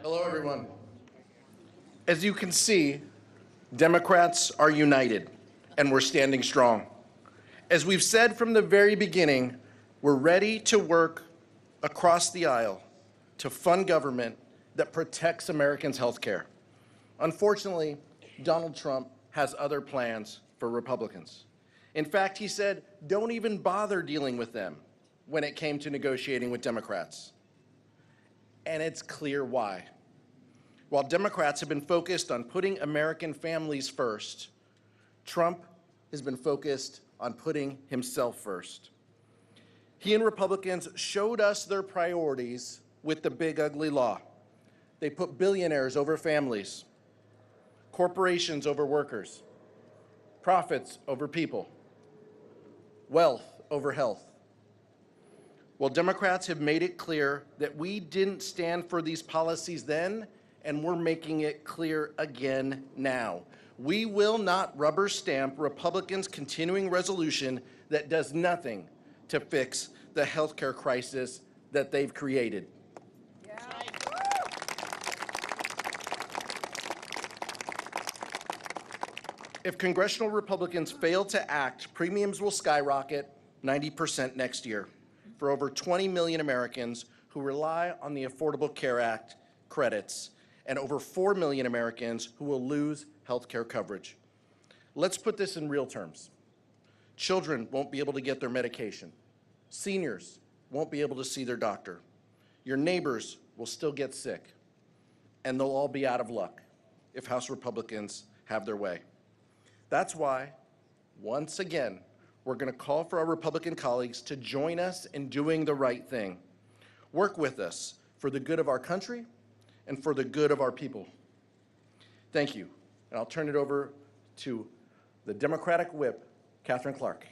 Hello, everyone. As you can see, Democrats are united, and we're standing strong. As we've said from the very beginning, we're ready to work across the aisle to fund government that protects Americans' health care. Unfortunately, Donald Trump has other plans for Republicans. In fact, he said, don't even bother dealing with them when it came to negotiating with Democrats. And it's clear why. While Democrats have been focused on putting American families first, Trump has been focused on putting himself first. He and Republicans showed us their priorities with the big ugly law. They put billionaires over families, corporations over workers, profits over people, wealth over health. Well, Democrats have made it clear that we didn't stand for these policies then, and we're making it clear again now. We will not rubber stamp Republicans' continuing resolution that does nothing to fix the healthcare crisis that they've created. If congressional Republicans fail to act, premiums will skyrocket 90% next year for over 20 million Americans who rely on the Affordable Care Act credits, and over 4 million Americans who will lose health care coverage. Let's put this in real terms. Children won't be able to get their medication. Seniors won't be able to see their doctor. Your neighbors will still get sick, and they'll all be out of luck if House Republicans have their way. That's why, once again, we're going to call for our Republican colleagues to join us in doing the right thing. Work with us for the good of our country and for the good of our people. Thank you. And I'll turn it over to the Democratic Whip, Katherine Clark.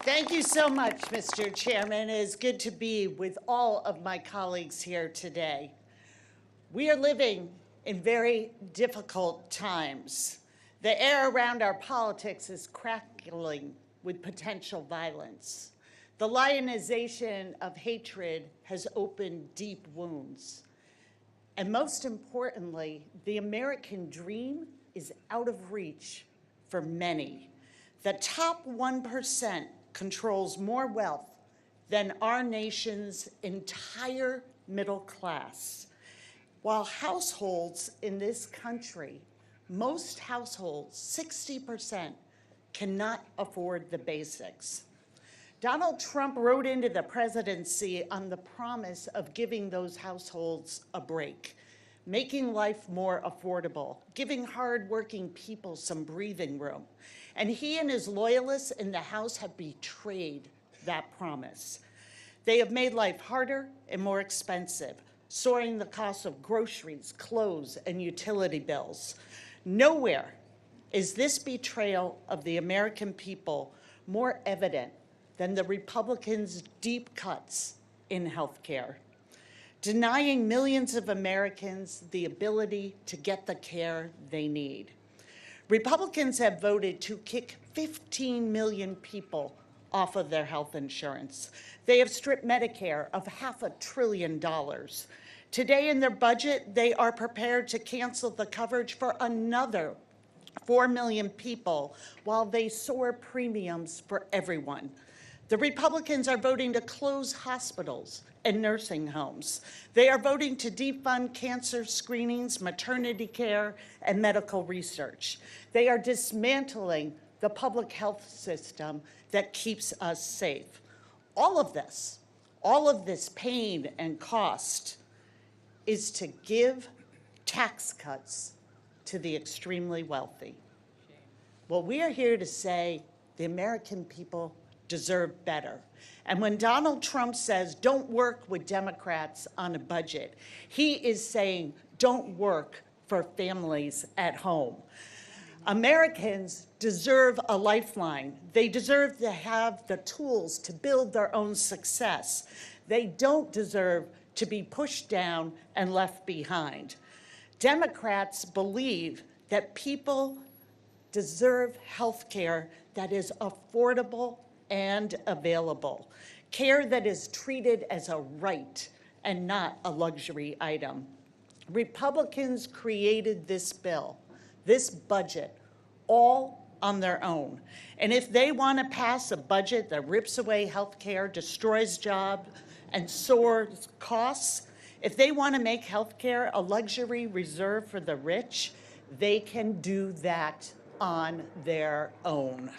Thank you so much, Mr. Chairman. It is good to be with all of my colleagues here today. We are living in very difficult times. The air around our politics is crackling with potential violence. The lionization of hatred has opened deep wounds. And most importantly, the American dream is out of reach for many. The top 1% controls more wealth than our nation's entire middle class. While households in this country, most households, 60%, cannot afford the basics. Donald Trump rode into the presidency on the promise of giving those households a break, making life more affordable, giving hardworking people some breathing room. And he and his loyalists in the House have betrayed that promise. They have made life harder and more expensive, soaring the cost of groceries, clothes, and utility bills. Nowhere is this betrayal of the American people more evident than the Republicans' deep cuts in health care, denying millions of Americans the ability to get the care they need. Republicans have voted to kick 15 million people off of their health insurance. They have stripped Medicare of $500 billion. Today in their budget, they are prepared to cancel the coverage for another 4 million people while they soar premiums for everyone. The Republicans are voting to close hospitals and nursing homes. They are voting to defund cancer screenings, maternity care, and medical research. They are dismantling the public health system that keeps us safe. All of this pain and cost is to give tax cuts to the extremely wealthy. Well, we are here to say the American people deserve better. And when Donald Trump says, don't work with Democrats on a budget, he is saying, don't work for families at home. Americans deserve a lifeline. They deserve to have the tools to build their own success. They don't deserve to be pushed down and left behind. Democrats believe that people deserve health care that is affordable and available. care that is treated as a right and not a luxury item. Republicans created this bill, this budget, all on their own. And if they want to pass a budget that rips away health care, destroys jobs, and soars costs, if they want to make health care a luxury reserved for the rich, they can do that on their own.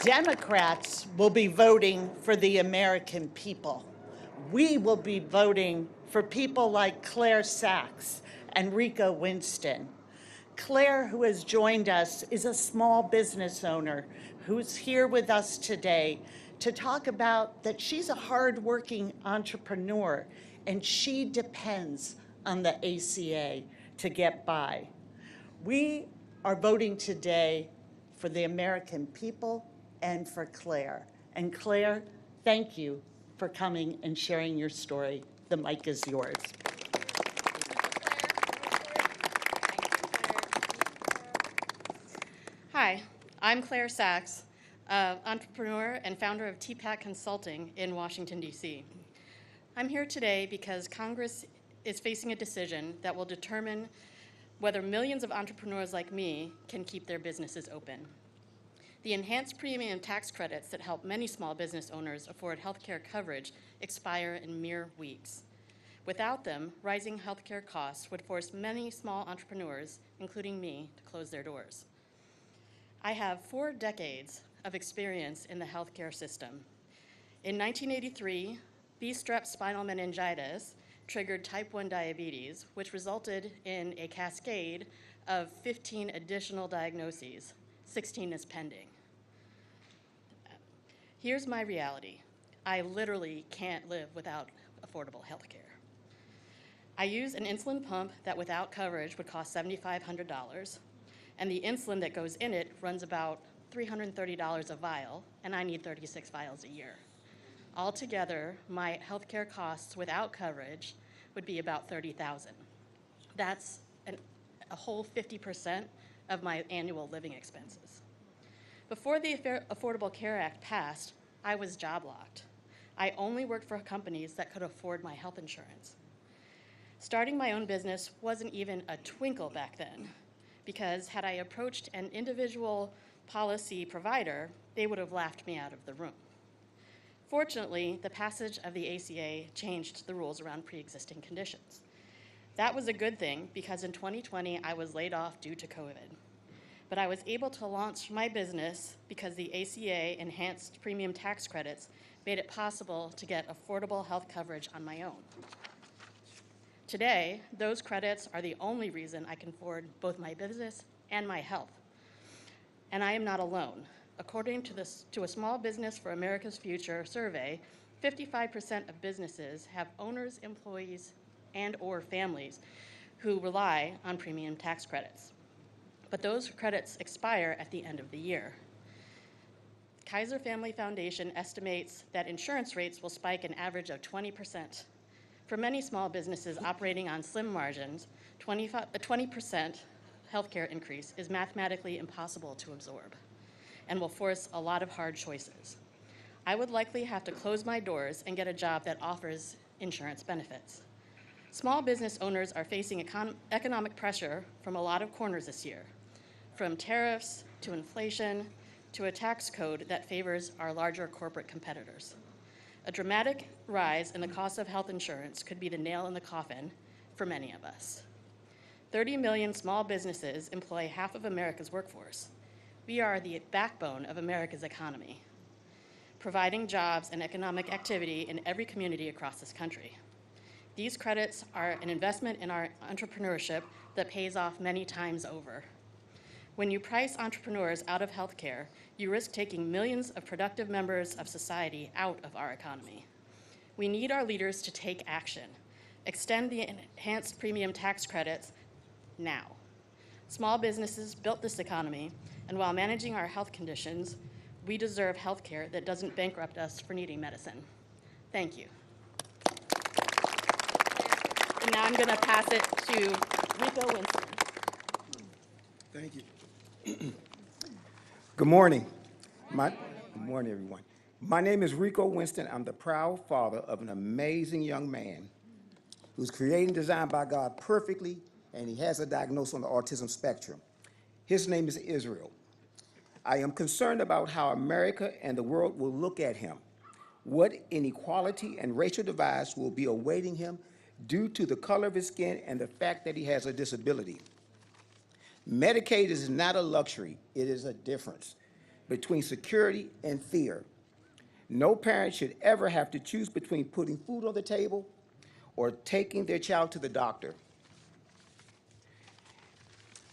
Democrats will be voting for the American people. We will be voting for people like Claire Sachs and Rico Winston. Claire, who has joined us, is a small business owner who's here with us today to talk about that she's a hardworking entrepreneur and she depends on the ACA to get by. We are voting today for the American people and for Claire. And Claire, thank you for coming and sharing your story. The mic is yours. Hi, I'm Claire Sachs, entrepreneur and founder of TPAC Consulting in Washington, D.C. I'm here today because Congress is facing a decision that will determine whether millions of entrepreneurs like me can keep their businesses open. The enhanced premium tax credits that help many small business owners afford health care coverage expire in mere weeks. Without them, rising health care costs would force many small entrepreneurs, including me, to close their doors. I have 4 decades of experience in the healthcare system. In 1983, B-strep spinal meningitis triggered type 1 diabetes, which resulted in a cascade of 15 additional diagnoses. 16 is pending. Here's my reality. I literally can't live without affordable health care. I use an insulin pump that without coverage would cost $7,500, and the insulin that goes in it runs about $330 a vial, and I need 36 vials a year. Altogether, my healthcare costs without coverage would be about $30,000. That's a whole 50% of my annual living expenses. Before the Affordable Care Act passed, I was job locked. I only worked for companies that could afford my health insurance. Starting my own business wasn't even a twinkle back then, because had I approached an individual policy provider, they would have laughed me out of the room. Fortunately, the passage of the ACA changed the rules around pre-existing conditions. That was a good thing because in 2020, I was laid off due to COVID. But I was able to launch my business because the ACA enhanced premium tax credits made it possible to get affordable health coverage on my own. Today, those credits are the only reason I can afford both my business and my health. And I am not alone. According to a Small Business for America's Future survey, 55% of businesses have owners, employees, and/or families who rely on premium tax credits. But those credits expire at the end of the year. Kaiser Family Foundation estimates that insurance rates will spike an average of 20%. For many small businesses operating on slim margins, a 20% healthcare increase is mathematically impossible to absorb and will force a lot of hard choices. I would likely have to close my doors and get a job that offers insurance benefits. Small business owners are facing economic pressure from a lot of corners this year, from tariffs to inflation to a tax code that favors our larger corporate competitors. A dramatic rise in the cost of health insurance could be the nail in the coffin for many of us. 30 million small businesses employ half of America's workforce. We are the backbone of America's economy, providing jobs and economic activity in every community across this country. These credits are an investment in our entrepreneurship that pays off many times over. When you price entrepreneurs out of healthcare, you risk taking millions of productive members of society out of our economy. We need our leaders to take action. Extend the enhanced premium tax credits now. Small businesses built this economy, and while managing our health conditions, we deserve healthcare that doesn't bankrupt us for needing medicine. Thank you. And now I'm going to pass it to Rico Winston. Thank you. Good morning. Good morning, everyone. My name is Rico Winston. I'm the proud father of an amazing young man who's created and designed by God perfectly, and he has a diagnosis on the autism spectrum. His name is Israel. I am concerned about how America and the world will look at him, what inequality and racial divides will be awaiting him due to the color of his skin and the fact that he has a disability. Medicaid is not a luxury, it is a difference between security and fear. No parent should ever have to choose between putting food on the table or taking their child to the doctor.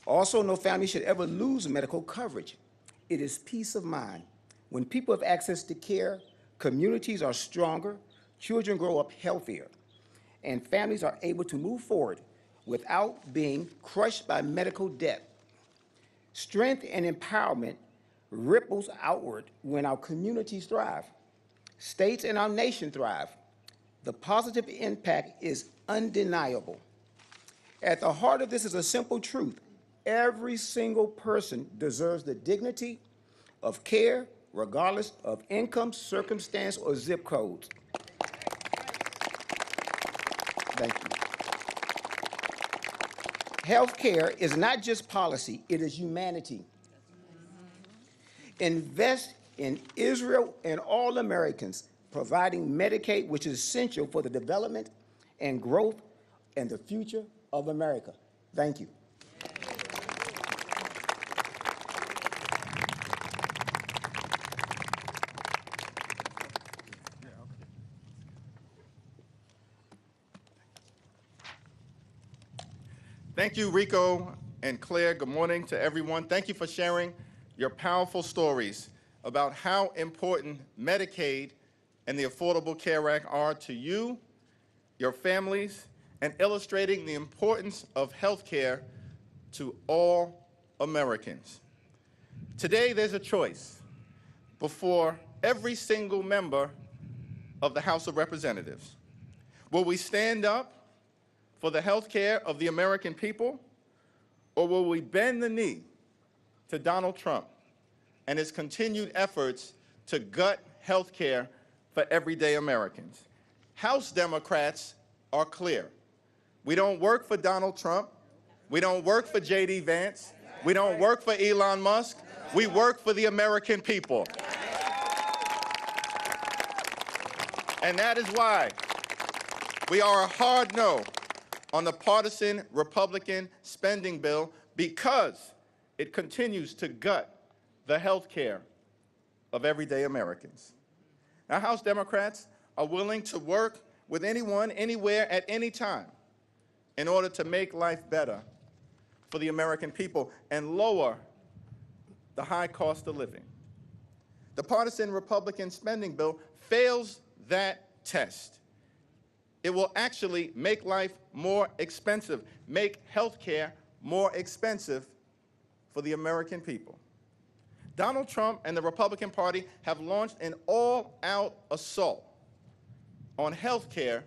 Also, no family should ever lose medical coverage. It is peace of mind. When people have access to care, communities are stronger, children grow up healthier, and families are able to move forward without being crushed by medical debt. Strength and empowerment ripples outward when our communities thrive. States and our nation thrive. The positive impact is undeniable. At the heart of this is a simple truth. Every single person deserves the dignity of care, regardless of income, circumstance, or zip codes. Thank you. Healthcare is not just policy, it is humanity. Invest in Israel and all Americans, providing Medicaid, which is essential for the development and growth and the future of America. Thank you. Thank you, Rico and Claire. Good morning to everyone. Thank you for sharing your powerful stories about how important Medicaid and the Affordable Care Act are to you, your families, and illustrating the importance of health care to all Americans. Today, there's a choice before every single member of the House of Representatives. Will we stand up for the health care of the American people, or will we bend the knee to Donald Trump and his continued efforts to gut health care for everyday Americans? House Democrats are clear. We don't work for Donald Trump. We don't work for J.D. Vance. We don't work for Elon Musk. We work for the American people. And that is why we are a hard no on the partisan Republican spending bill, because it continues to gut the health care of everyday Americans. Now, House Democrats are willing to work with anyone, anywhere, at any time in order to make life better for the American people and lower the high cost of living. The partisan Republican spending bill fails that test. It will actually make life more expensive, make health care more expensive for the American people. Donald Trump and the Republican Party have launched an all-out assault on health care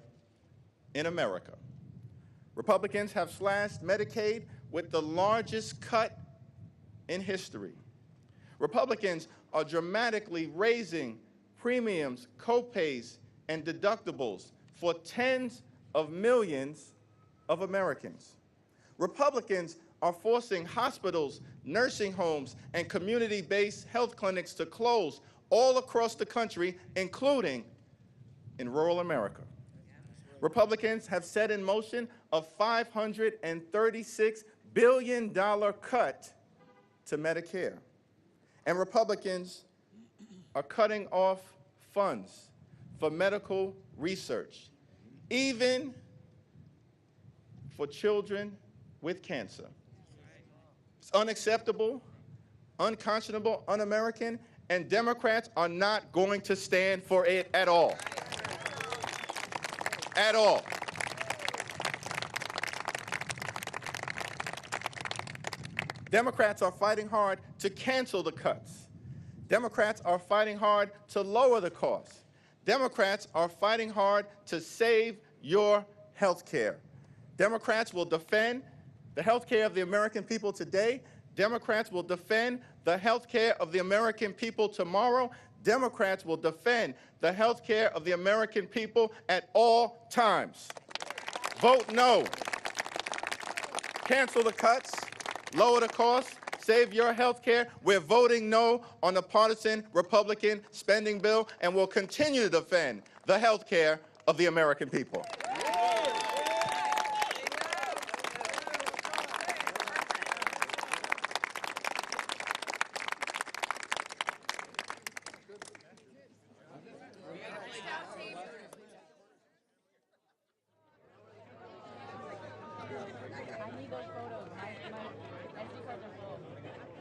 in America. Republicans have slashed Medicaid with the largest cut in history. Republicans are dramatically raising premiums, co-pays, and deductibles for tens of millions of Americans. Republicans are forcing hospitals, nursing homes, and community-based health clinics to close all across the country, including in rural America. Republicans have set in motion a $536 billion cut to Medicare. And Republicans are cutting off funds for medical research, even for children with cancer. It's unacceptable, unconscionable, un-American, and Democrats are not going to stand for it at all. At all. Democrats are fighting hard to cancel the cuts. Democrats are fighting hard to lower the costs. Democrats are fighting hard to save your health care. Democrats will defend the health care of the American people today. Democrats will defend the health care of the American people tomorrow. Democrats will defend the health care of the American people at all times. Vote no. Cancel the cuts, lower the costs, save your health care. We're voting no on the partisan Republican spending bill, and will continue to defend the health care of the American people. I need those photos. My SD cards are full.